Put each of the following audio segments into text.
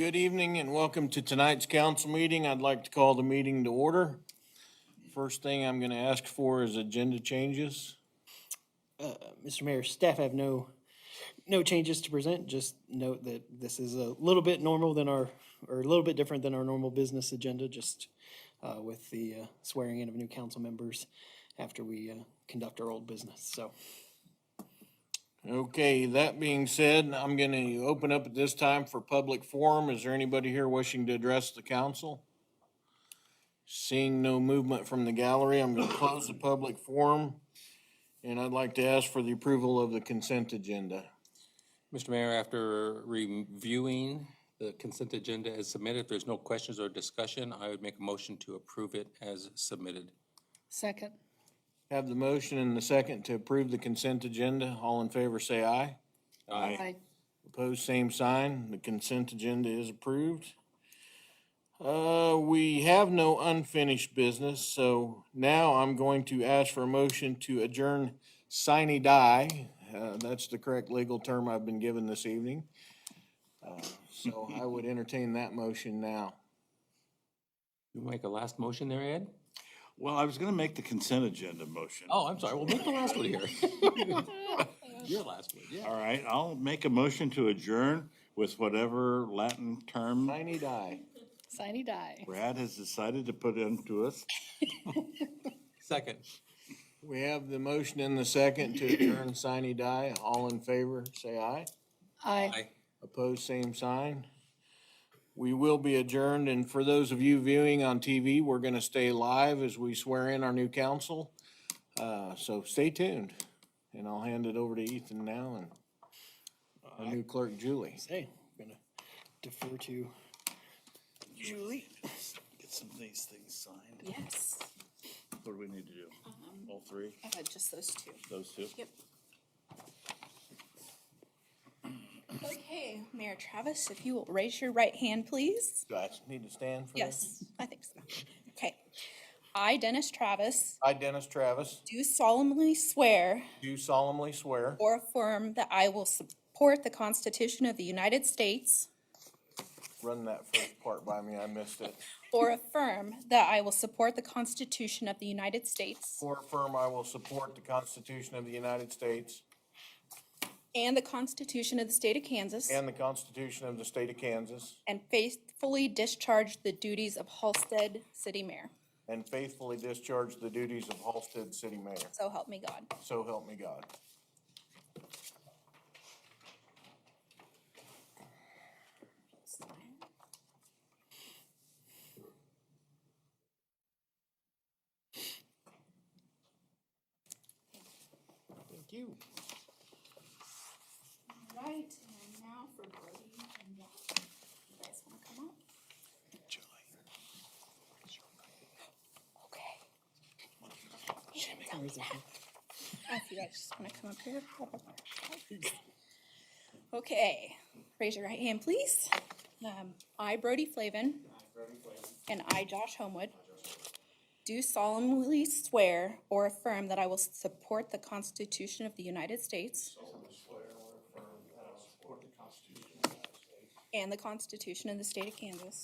Good evening and welcome to tonight's council meeting. I'd like to call the meeting to order. First thing I'm going to ask for is agenda changes. Mr. Mayor, staff have no changes to present. Just note that this is a little bit normal than or a little bit different than our normal business agenda, just with the swearing in of new council members after we conduct our old business, so. Okay, that being said, I'm going to open up at this time for public forum. Is there anybody here wishing to address the council? Seeing no movement from the gallery, I'm going to close the public forum. And I'd like to ask for the approval of the consent agenda. Mr. Mayor, after reviewing the consent agenda as submitted, if there's no questions or discussion, I would make a motion to approve it as submitted. Second. Have the motion and the second to approve the consent agenda. All in favor, say aye. Aye. Opposed, same sign. The consent agenda is approved. We have no unfinished business, so now I'm going to ask for a motion to adjourn sine die. That's the correct legal term I've been given this evening. So I would entertain that motion now. You make a last motion there, Ed? Well, I was gonna make the consent agenda motion. Oh, I'm sorry. Well, make the last one here. Your last one, yeah. All right, I'll make a motion to adjourn with whatever Latin term Sine die. Sine die. Brad has decided to put into us. Second. We have the motion and the second to adjourn sine die. All in favor, say aye. Aye. Aye. Opposed, same sign. We will be adjourned, and for those of you viewing on TV, we're gonna stay live as we swear in our new council. So stay tuned, and I'll hand it over to Ethan now and our new clerk, Julie. Say, I'm gonna defer to Julie. Get some of these things signed. Yes. What do we need to do? All three? Just those two. Those two? Yep. Okay, Mayor Travis, if you will raise your right hand, please. Do I need to stand for this? Yes, I think so. Okay. I, Dennis Travis, I, Dennis Travis, do solemnly swear do solemnly swear, or affirm that I will support the Constitution of the United States, run that first part by me, I missed it. or affirm that I will support the Constitution of the United States For affirm I will support the Constitution of the United States and the Constitution of the State of Kansas, and the Constitution of the State of Kansas, and faithfully discharge the duties of Halstead City Mayor. and faithfully discharge the duties of Halstead City Mayor. So help me God. So help me God. Thank you. Right, and now for Brody and Josh. You guys wanna come up? Okay. If you guys just wanna come up here. Okay, raise your right hand, please. I, Brody Flavin. And I, Josh Homewood. Do solemnly swear or affirm that I will support the Constitution of the United States. And the Constitution of the State of Kansas.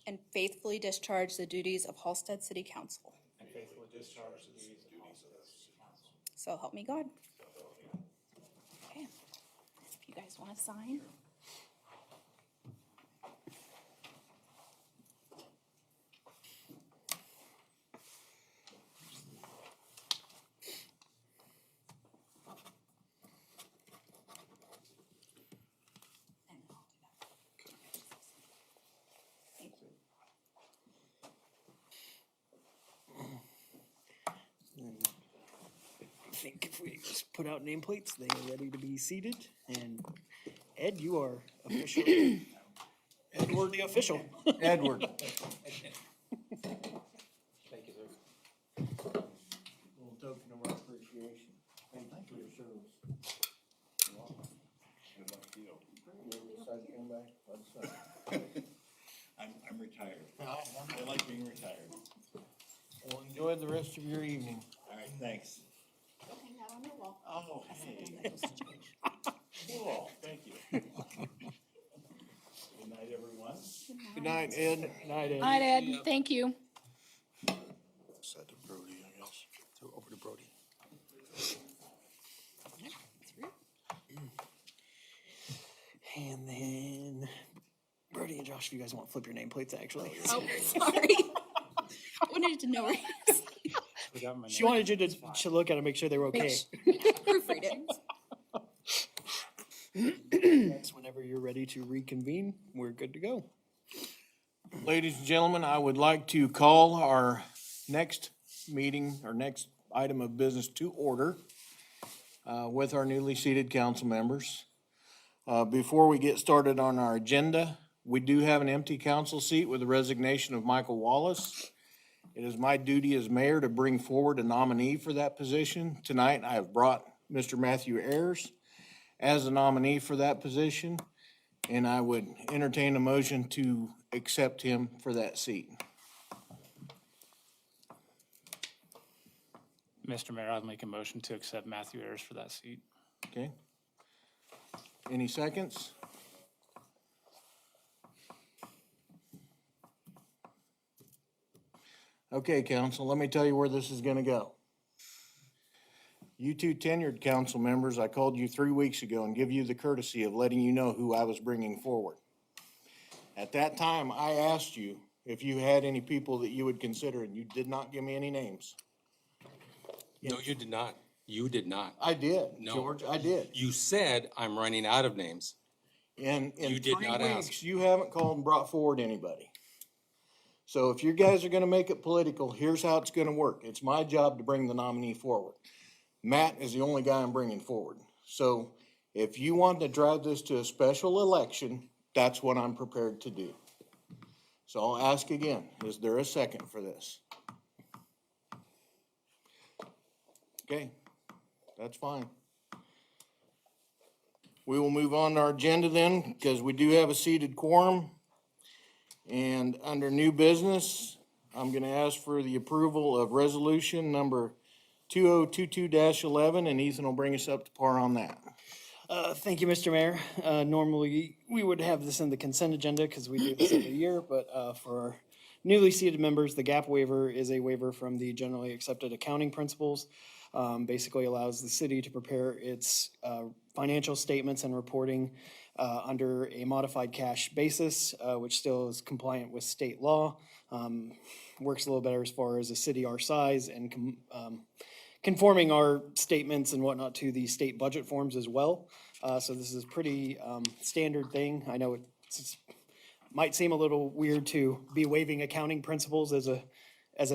And faithfully discharge the duties of Halstead City Council. So help me God. Okay, if you guys want to sign. I think if we just put out nameplates, they are ready to be seated. And Ed, you are officially Edward the official. Edward. Thank you, sir. Little token of our appreciation. Thank you for your service. I'm retired. I like being retired. Well, enjoy the rest of your evening. All right, thanks. Go hang out on your wall. Oh, hey. Cool, thank you. Good night, Ed. Night, Ed. Night, Ed. Thank you. Set to Brody, I guess. So over to Brody. And then Brody and Josh, if you guys want to flip your nameplates, actually. Oh, sorry. I wanted to know where She wanted you to look at it, make sure they were okay. proofread it. Next, whenever you're ready to reconvene, we're good to go. Ladies and gentlemen, I would like to call our next meeting, our next item of business to order with our newly seated council members. Before we get started on our agenda, we do have an empty council seat with the resignation of Michael Wallace. It is my duty as mayor to bring forward a nominee for that position. Tonight, I have brought Mr. Matthew Ayers as a nominee for that position, and I would entertain a motion to accept him for that seat. Mr. Mayor, I'd make a motion to accept Matthew Ayers for that seat. Okay? Any seconds? Okay, council, let me tell you where this is gonna go. You two tenured council members, I called you 3 weeks ago and give you the courtesy of letting you know who I was bringing forward. At that time, I asked you if you had any people that you would consider, and you did not give me any names. No, you did not. You did not. I did, No. George, I did. You said I'm running out of names. In You did 3 not ask. weeks, you haven't called and brought forward anybody. So if you guys are gonna make it political, here's how it's gonna work. It's my job to bring the nominee forward. Matt is the only guy I'm bringing forward. So if you want to drive this to a special election, that's what I'm prepared to do. So I'll ask again, is there a second for this? Okay, that's fine. We will move on to our agenda then, because we do have a seated quorum. And under new business, I'm gonna ask for the approval of resolution number 2022-11, and Ethan will bring us up to par on that. Thank you, Mr. Mayor. Normally, we would have this in the consent agenda because we do this every year, but for our newly seated members, the gap waiver is a waiver from the generally accepted accounting principles. Basically allows the city to prepare its financial statements and reporting under a modified cash basis, which still is compliant with state law. Works a little better as far as a city our size and conforming our statements and whatnot to the state budget forms as well. So this is a pretty standard thing. I know it's might seem a little weird to be waiving accounting principles as a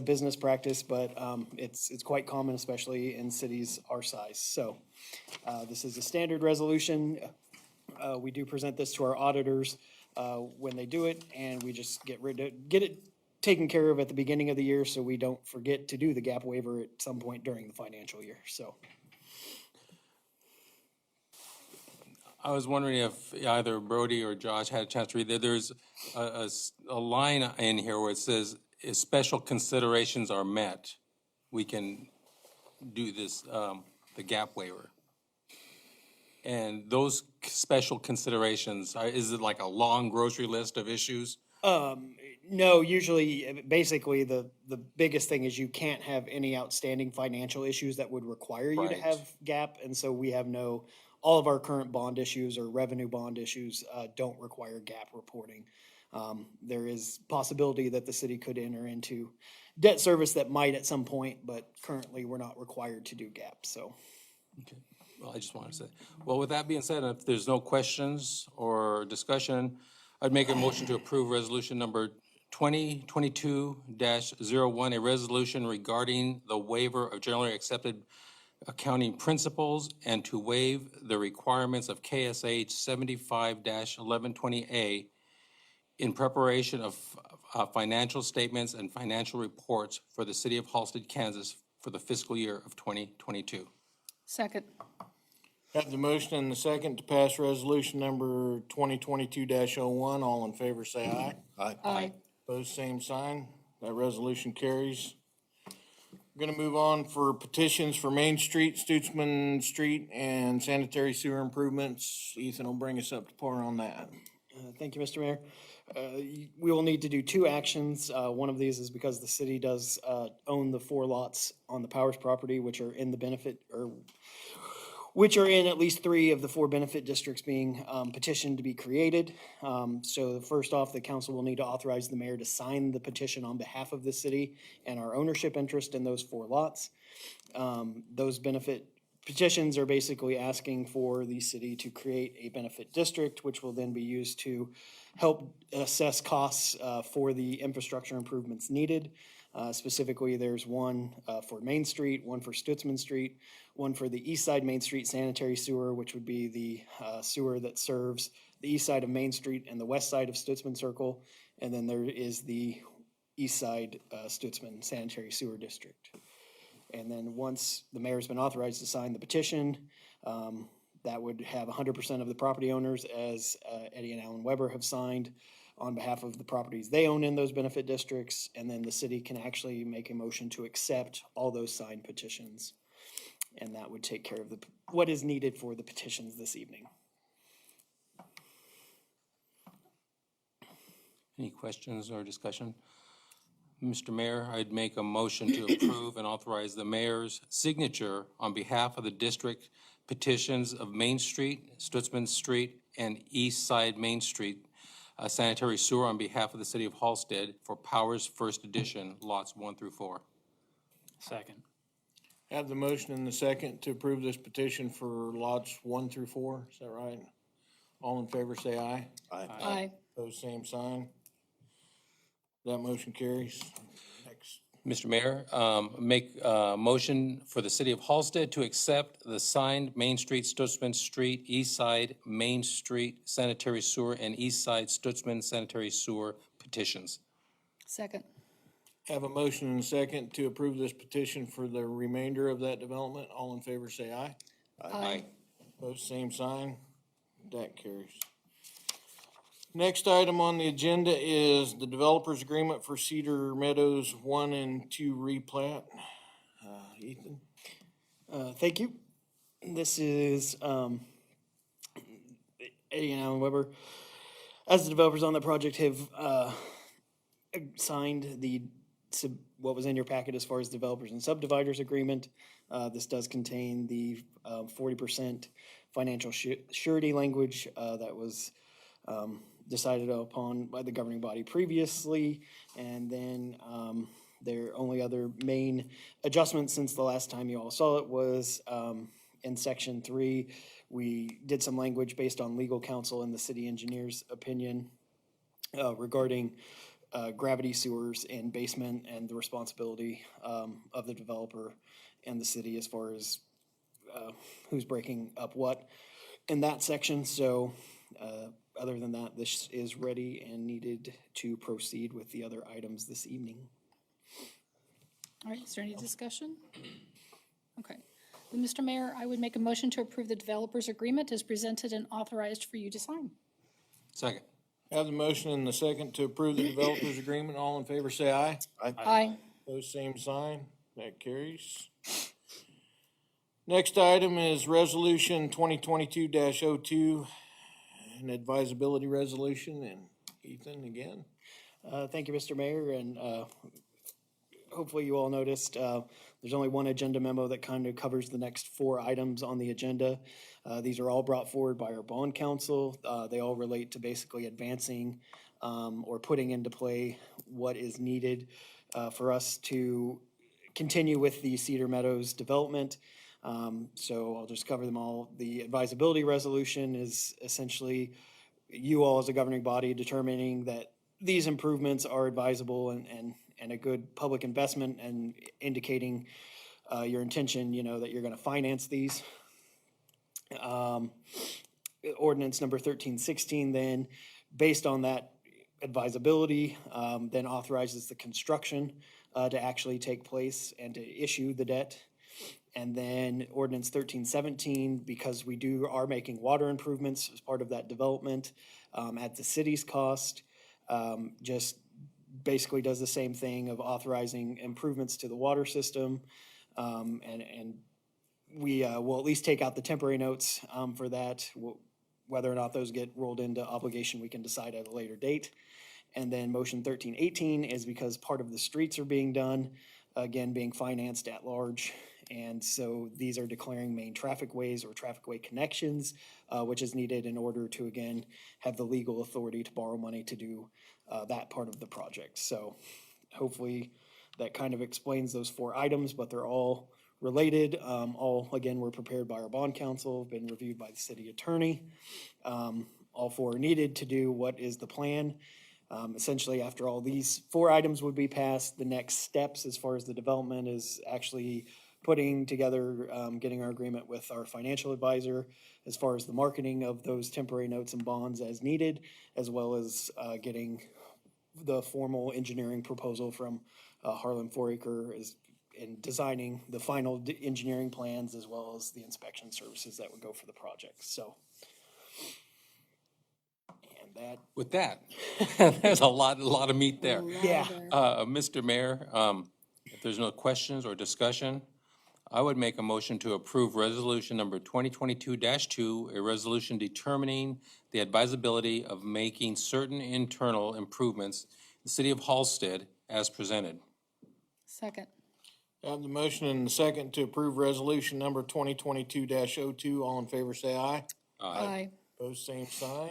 business practice, but it's quite common, especially in cities our size. So this is a standard resolution. We do present this to our auditors when they do it, and we just get it taken care of at the beginning of the year so we don't forget to do the gap waiver at some point during the financial year. So I was wondering if either Brody or Josh had a chance to read that. There's a line in here where it says, if special considerations are met, we can do this, the gap waiver. And those special considerations, is it like a long grocery list of issues? no, usually, basically, the biggest thing is you can't have any outstanding financial issues that would require you to Right. have gap, and so we have all of our current bond issues or revenue bond issues don't require gap reporting. There is possibility that the city could enter into debt service that might at some point, but currently we're not required to do gap, so. Okay. Well, I just wanted to say, well, with that being said, if there's no questions or discussion, I'd make a motion to approve resolution number 2022-01, a resolution regarding the waiver of generally accepted accounting principles and to waive the requirements of KSH 75-1120A in preparation of financial statements and financial reports for the city of Halstead, Kansas for the fiscal year of 2022. Second. Have the motion and the second to pass resolution number 2022-01. All in favor, say aye. Aye. Opposed, same sign. That resolution carries. We're gonna move on for petitions for Main Street, Stutzman Street, and sanitary sewer improvements. Ethan will bring us up to par on that. Thank you, Mr. Mayor. We will need to do two actions. One of these is because the city does own the 4 lots on the Powers property, which are in the benefit, or which are in at least 3 of the 4 benefit districts being petitioned to be created. So first off, the council will need to authorize the mayor to sign the petition on behalf of the city and our ownership interest in those 4 lots. Those benefit petitions are basically asking for the city to create a benefit district, which will then be used to help assess costs for the infrastructure improvements needed. Specifically, there's one for Main Street, one for Stutzman Street, one for the east side Main Street sanitary sewer, which would be the sewer that serves the east side of Main Street and the west side of Stutzman Circle. And then there is the east side Stutzman sanitary sewer district. And then once the mayor's been authorized to sign the petition, that would have 100% of the property owners, as Eddie and Alan Weber have signed on behalf of the properties they own in those benefit districts. And then the city can actually make a motion to accept all those signed petitions. And that would take care of what is needed for the petitions this evening. Any questions or discussion? Mr. Mayor, I'd make a motion to approve and authorize the mayor's signature on behalf of the district petitions of Main Street, Stutzman Street, and East Side Main Street sanitary sewer on behalf of the city of Halstead for Powers First Edition, lots 1 through 4. Second. Have the motion and the second to approve this petition for lots 1 through 4, is that right? All in favor, say aye. Aye. Pose same sign. That motion carries. Next. Mr. Mayor, make a motion for the city of Halstead to accept the signed Main Street, Stutzman Street, East Side Main Street sanitary sewer, and East Side Stutzman sanitary sewer petitions. Second. Have a motion and a second to approve this petition for the remainder of that development. All in favor, say aye. Aye. Pose same sign. That carries. Next item on the agenda is the developer's agreement for Cedar Meadows 1 and 2 replat. Ethan? Thank you. This is Eddie and Alan Weber. As the developers on the project have signed what was in your packet as far as developers and subdividers agreement. This does contain the 40% financial surety language that was decided upon by the governing body previously. And then their only other main adjustment since the last time you all saw it was in section 3, we did some language based on legal counsel and the city engineer's opinion regarding gravity sewers and basement and the responsibility of the developer and the city as far as who's breaking up what in that section. So other than that, this is ready and needed to proceed with the other items this evening. All right, is there any discussion? Okay. Then, Mr. Mayor, I would make a motion to approve the developer's agreement as presented and authorized for you to sign. Second. Have the motion and the second to approve the developer's agreement. All in favor, say aye. Aye. Pose same sign. That carries. Next item is resolution 2022-02, an advisability resolution, and Ethan again. Thank you, Mr. Mayor, and hopefully you all noticed there's only one agenda memo that kind of covers the next 4 items on the agenda. These are all brought forward by our bond counsel. They all relate to basically advancing or putting into play what is needed for us to continue with the Cedar Meadows development. So I'll just cover them all. The advisability resolution is essentially you all as a governing body determining that these improvements are advisable and a good public investment and indicating your intention, that you're gonna finance these. Ordinance number 1316 then, based on that advisability, then authorizes the construction to actually take place and to issue the debt. And then ordinance 1317, because we are making water improvements as part of that development at the city's cost, just basically does the same thing of authorizing improvements to the water system. And we will at least take out the temporary notes for that. whether or not those get rolled into obligation, we can decide at a later date. And then motion 1318 is because part of the streets are being done, again, being financed at large. And so these are declaring main traffic ways or traffic way connections, which is needed in order to, again, have the legal authority to borrow money to do that part of the project. So hopefully that kind of explains those 4 items, but they're all related. All, again, were prepared by our bond counsel, been reviewed by the city attorney. All 4 are needed to do what is the plan. Essentially, after all these 4 items would be passed, the next steps as far as the development is actually putting together, getting our agreement with our financial advisor as far as the marketing of those temporary notes and bonds as needed, as well as getting the formal engineering proposal from Harlan Foraker in designing the final engineering plans as well as the inspection services that would go for the project. So. That. With that, there's a lot of meat there. Yeah. Mr. Mayor, if there's no questions or discussion, I would make a motion to approve resolution number 2022-2, a resolution determining the advisability of making certain internal improvements in the city of Halstead as presented. Second. I have the motion and the second to approve resolution number 2022-02. All in favor, say aye. Aye. Opposed, same sign.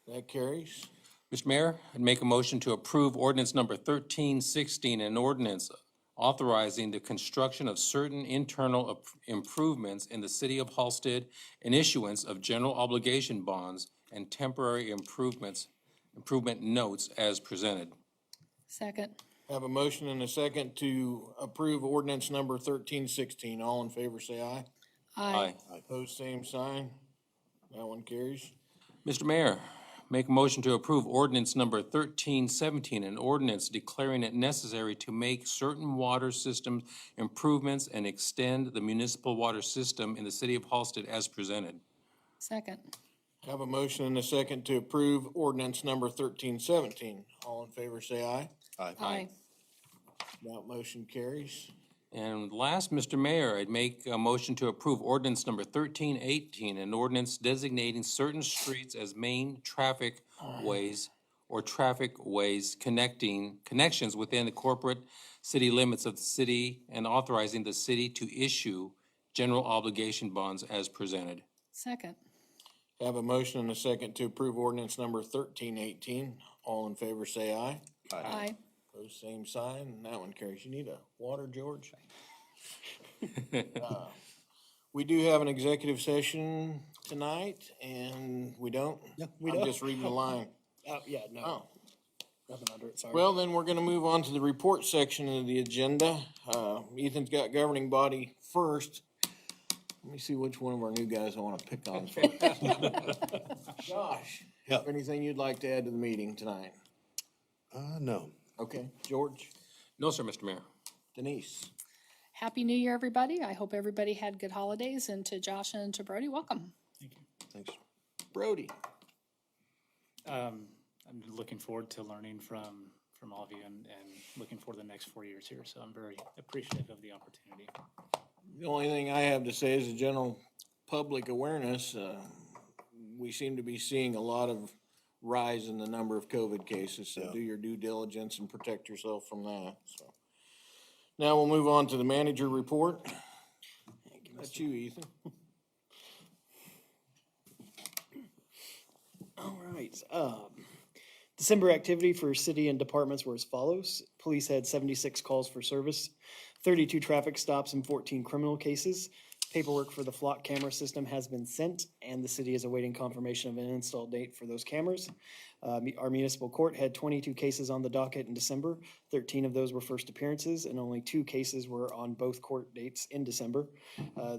That carries. Mr. Mayor, I'd make a motion to approve ordinance number 1316, an ordinance authorizing the construction of certain internal improvements in the city of Halstead and issuance of general obligation bonds and temporary improvement notes as presented. Second. I have a motion and a second to approve ordinance number 1316. All in favor, say aye. Aye. Opposed, same sign. That one carries. Mr. Mayor, make a motion to approve ordinance number 1317, an ordinance declaring it necessary to make certain water system improvements and extend the municipal water system in the city of Halstead as presented. Second. I have a motion and a second to approve ordinance number 1317. All in favor, say aye. Aye. That motion carries. And last, Mr. Mayor, I'd make a motion to approve ordinance number 1318, an ordinance designating certain streets as main traffic ways or traffic ways connections within the corporate city limits of the city and authorizing the city to issue general obligation bonds as presented. Second. I have a motion and a second to approve ordinance number 1318. All in favor, say aye. Aye. Opposed, same sign, and that one carries. You need a water, George? We do have an executive session tonight, and we don't? No, we I'm don't. just reading the line. Yeah, no, Oh, nothing under it, sorry. well, then we're gonna move on to the report section of the agenda. Ethan's got governing body first. Let me see which one of our new guys I wanna pick on first. Josh, Yep. anything you'd like to add to the meeting tonight? No. Okay, George, No, sir, Mr. Mayor. Denise, Happy New Year, everybody. I hope everybody had good holidays, and to Josh and to Brody, welcome. Thanks. Brody. I'm looking forward to learning from all of you and looking forward to the next 4 years here. So I'm very appreciative of the opportunity. The only thing I have to say is a general public awareness. We seem to be seeing a lot of rise in the number of COVID cases, so Yeah. do your due diligence and protect yourself from that, so. Now we'll move on to the manager report. That's you, Ethan. All right, December activity for city and departments were as follows. Police had 76 calls for service, 32 traffic stops, and 14 criminal cases. Paperwork for the flock camera system has been sent, and the city is awaiting confirmation of an install date for those cameras. Our municipal court had 22 cases on the docket in December. 13 of those were first appearances, and only 2 cases were on both court dates in December.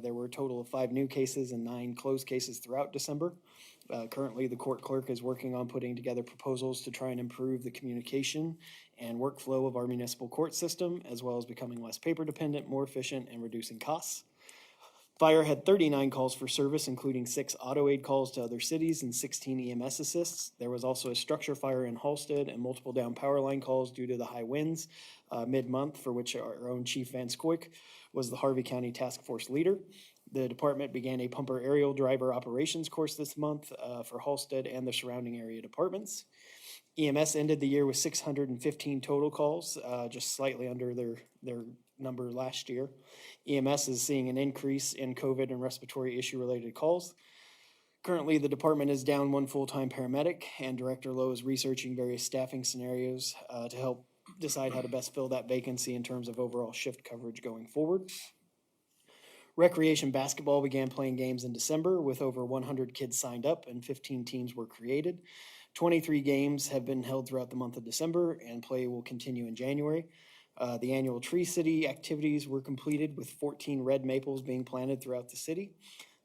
There were a total of 5 new cases and 9 closed cases throughout December. Currently, the court clerk is working on putting together proposals to try and improve the communication and workflow of our municipal court system, as well as becoming less paper dependent, more efficient, and reducing costs. Fire had 39 calls for service, including 6 auto aid calls to other cities and 16 EMS assists. There was also a structure fire in Halstead and multiple down power line calls due to the high winds mid-month, for which our own Chief Van Scoik was the Harvey County Task Force leader. The department began a pumper aerial driver operations course this month for Halstead and the surrounding area departments. EMS ended the year with 615 total calls, just slightly under their number last year. EMS is seeing an increase in COVID and respiratory issue-related calls. Currently, the department is down one full-time paramedic, and Director Lowe is researching various staffing scenarios to help decide how to best fill that vacancy in terms of overall shift coverage going forward. Recreation basketball began playing games in December with over 100 kids signed up and 15 teams were created. 23 games have been held throughout the month of December and play will continue in January. The annual Tree City activities were completed with 14 red maples being planted throughout the city.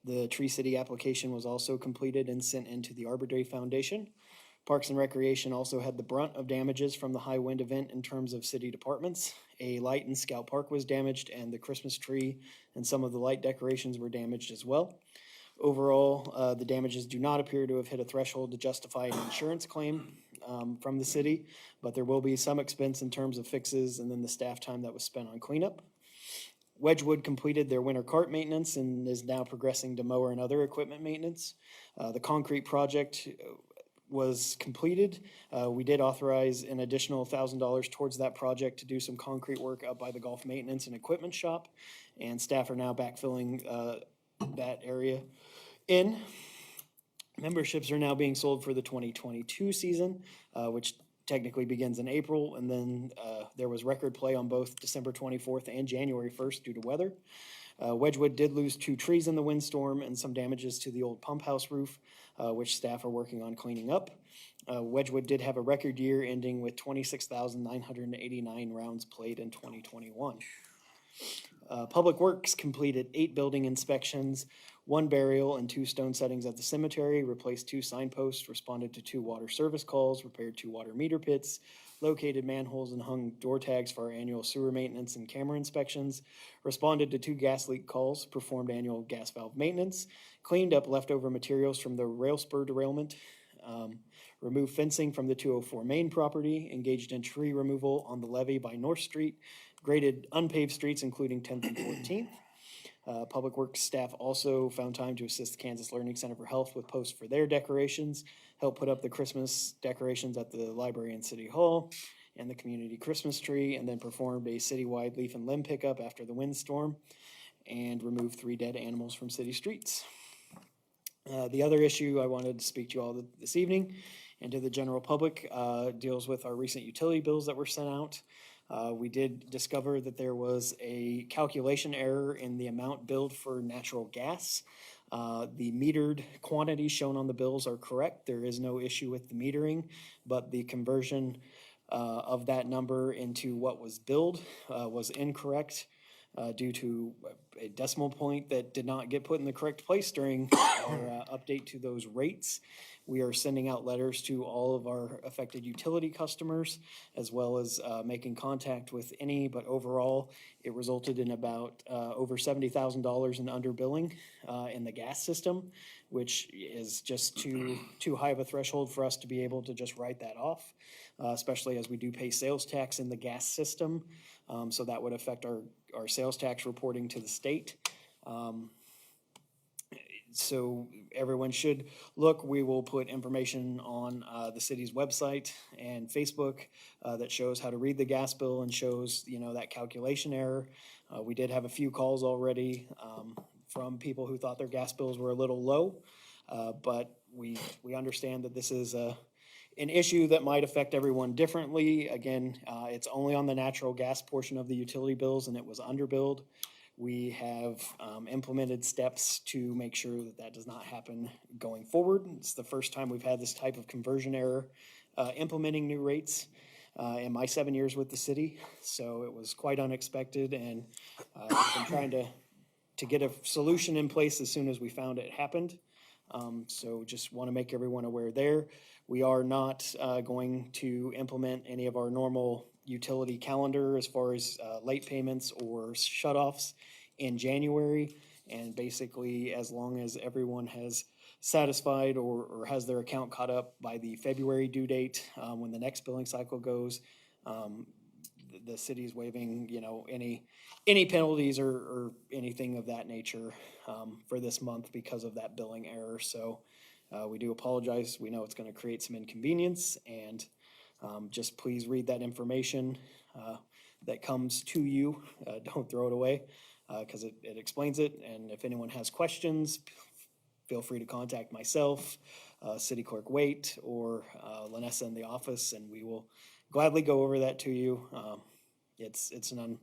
The Tree City application was also completed and sent into the Arbor Day Foundation. Parks and Recreation also had the brunt of damages from the high wind event in terms of city departments. A light in Scout Park was damaged and the Christmas tree and some of the light decorations were damaged as well. Overall, the damages do not appear to have hit a threshold to justify an insurance claim from the city, but there will be some expense in terms of fixes and then the staff time that was spent on cleanup. Wedgwood completed their winter cart maintenance and is now progressing to mower and other equipment maintenance. The concrete project was completed. We did authorize an additional $1,000 towards that project to do some concrete work up by the golf maintenance and equipment shop, and staff are now backfilling that area in. Memberships are now being sold for the 2022 season, which technically begins in April, and then there was record play on both December 24th and January 1st due to weather. Wedgwood did lose 2 trees in the windstorm and some damages to the old pump house roof, which staff are working on cleaning up. Wedgwood did have a record year ending with 26,989 rounds played in 2021. Public Works completed 8 building inspections, 1 burial and 2 stone settings at the cemetery, replaced 2 signposts, responded to 2 water service calls, repaired 2 water meter pits, located manholes and hung door tags for our annual sewer maintenance and camera inspections, responded to 2 gas leak calls, performed annual gas valve maintenance, cleaned up leftover materials from the rail spur derailment, removed fencing from the 204 Main property, engaged in tree removal on the levee by North Street, graded unpaved streets including 10th and 14th. Public Works staff also found time to assist the Kansas Learning Center for Health with posts for their decorations, helped put up the Christmas decorations at the library and City Hall, and the community Christmas tree, and then performed a citywide leaf and limb pickup after the windstorm, and removed 3 dead animals from city streets. The other issue I wanted to speak to you all this evening and to the general public deals with our recent utility bills that were sent out. We did discover that there was a calculation error in the amount billed for natural gas. The metered quantities shown on the bills are correct. There is no issue with the metering, but the conversion of that number into what was billed was incorrect due to a decimal point that did not get put in the correct place during our update to those rates. We are sending out letters to all of our affected utility customers, as well as making contact with any, but overall, it resulted in about over $70,000 in underbilling in the gas system, which is just too high of a threshold for us to be able to just write that off, especially as we do pay sales tax in the gas system. So that would affect our sales tax reporting to the state. So everyone should look. We will put information on the city's website and Facebook that shows how to read the gas bill and shows, that calculation error. We did have a few calls already from people who thought their gas bills were a little low, but we understand that this is an issue that might affect everyone differently. Again, it's only on the natural gas portion of the utility bills, and it was underbilled. We have implemented steps to make sure that that does not happen going forward. It's the first time we've had this type of conversion error implementing new rates in my 7 years with the city. So it was quite unexpected, and I've been trying to get a solution in place as soon as we found it happened. So just want to make everyone aware there. We are not going to implement any of our normal utility calendar as far as late payments or shutoffs in January. And basically, as long as everyone has satisfied or has their account caught up by the February due date, when the next billing cycle goes, the city's waiving, you know, any penalties or anything of that nature, for this month because of that billing error. So, we do apologize. We know it's gonna create some inconvenience, and, just please read that information, that comes to you. Don't throw it away, cause it explains it. And if anyone has questions, feel free to contact myself, City Clerk Waite, or Lanessa in the office, and we will gladly go over that to you. It's an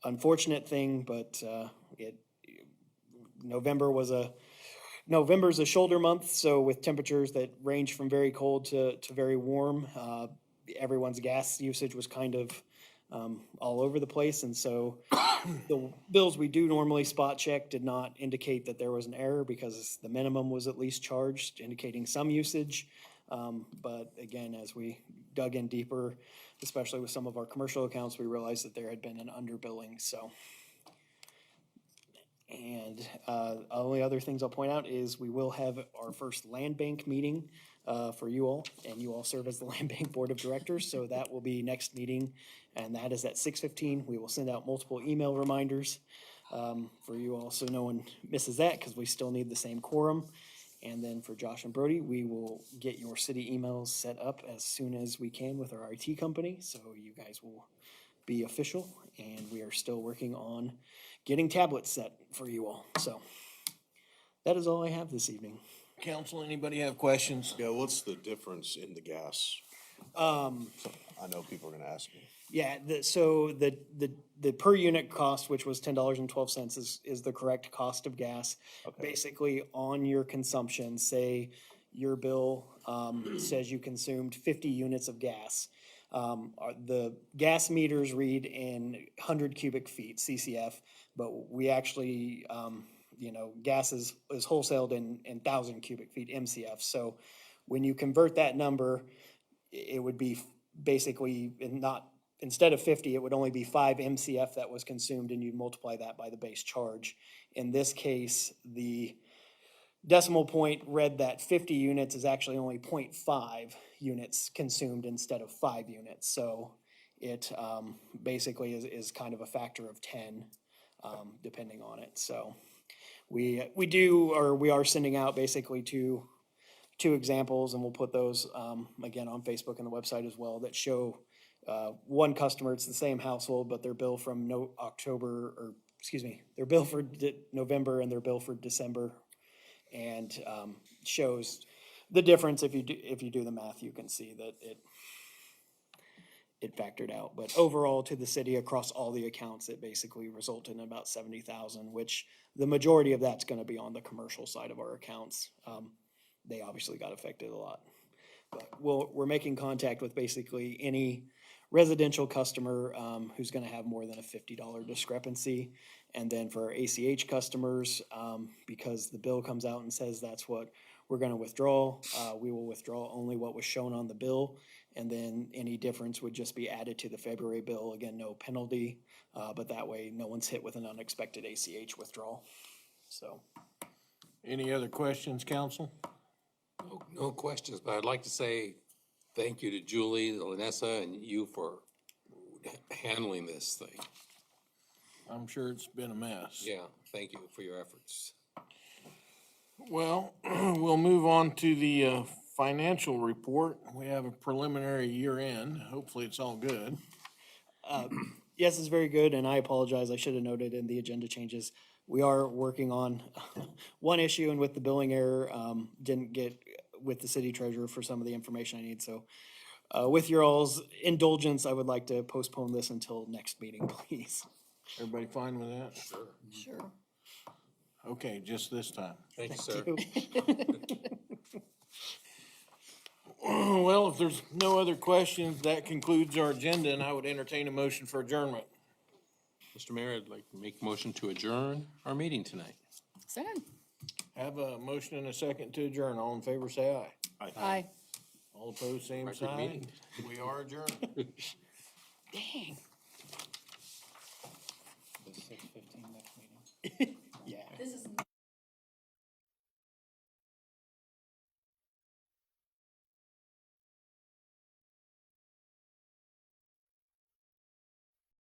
unfortunate thing, but November's a shoulder month, so with temperatures that range from very cold to very warm, everyone's gas usage was kind of all over the place, and so the bills we do normally spot check did not indicate that there was an error because the minimum was at least charged, indicating some usage. But again, as we dug in deeper, especially with some of our commercial accounts, we realized that there had been an underbilling, so. And only other things I'll point out is we will have our first land bank meeting for you all, and you all serve as the land bank board of directors, so that will be next meeting, and that is at 6:15. We will send out multiple email reminders for you all, so no one misses that, because we still need the same quorum. And then for Josh and Brody, we will get your city emails set up as soon as we can with our IT company, so you guys will be official, and we are still working on getting tablets set for you all. So that is all I have this evening. Council, anybody have questions? Yeah, what's the difference in the gas? I know people are gonna ask me. Yeah, so the per unit cost, which was $10.12, is the correct cost of gas. Basically, on your consumption, say your bill says you consumed 50 units of gas. The gas meters read in 100 cubic feet, CCF, but we actually, gas is wholesaled in 1,000 cubic feet, MCF. So when you convert that number, it would be basically instead of 50, it would only be 5 MCF that was consumed, and you multiply that by the base charge. In this case, the decimal point read that 50 units is actually only 0.5 units consumed instead of 5 units. So it basically is kind of a factor of 10, depending on it. So we are sending out basically two examples, and we'll put those again on Facebook and the website as well, that show one customer, it's the same household, but their bill from their bill for November and their bill for December, and shows the difference. If you do the math, you can see that it factored out. But overall, to the city across all the accounts, it basically resulted in about 70,000, which the majority of that's going to be on the commercial side of our accounts. They obviously got affected a lot, but we're making contact with basically any residential customer who's going to have more than a $50 discrepancy. And then for our ACH customers, because the bill comes out and says that's what we're going to withdraw, we will withdraw only what was shown on the bill. And then any difference would just be added to the February bill. Again, no penalty, but that way no one's hit with an unexpected ACH withdrawal. So. Any other questions, council? No questions, but I'd like to say thank you to Julie, Lanessa, and you for handling this thing. I'm sure it's been a mess. Yeah, thank you for your efforts. Well, we'll move on to the financial report. We have a preliminary year end. Hopefully it's all good. Yes, it's very good, and I apologize. I should have noted in the agenda changes, we are working on one issue, and with the billing error, didn't get with the city treasurer for some of the information I need. So with your all's indulgence, I would like to postpone this until next meeting, please. Everybody fine with that? Sure. Okay, just this time. Thank you, sir. Well, if there's no other questions, that concludes our agenda, and I would entertain a motion for adjournment. Mr. Mayor, I'd like to make a motion to adjourn our meeting tonight. Second. Have a motion and a second to adjourn. All in favor, say aye. Aye. All opposed, same Record sign. meeting. We are adjourned. Dang.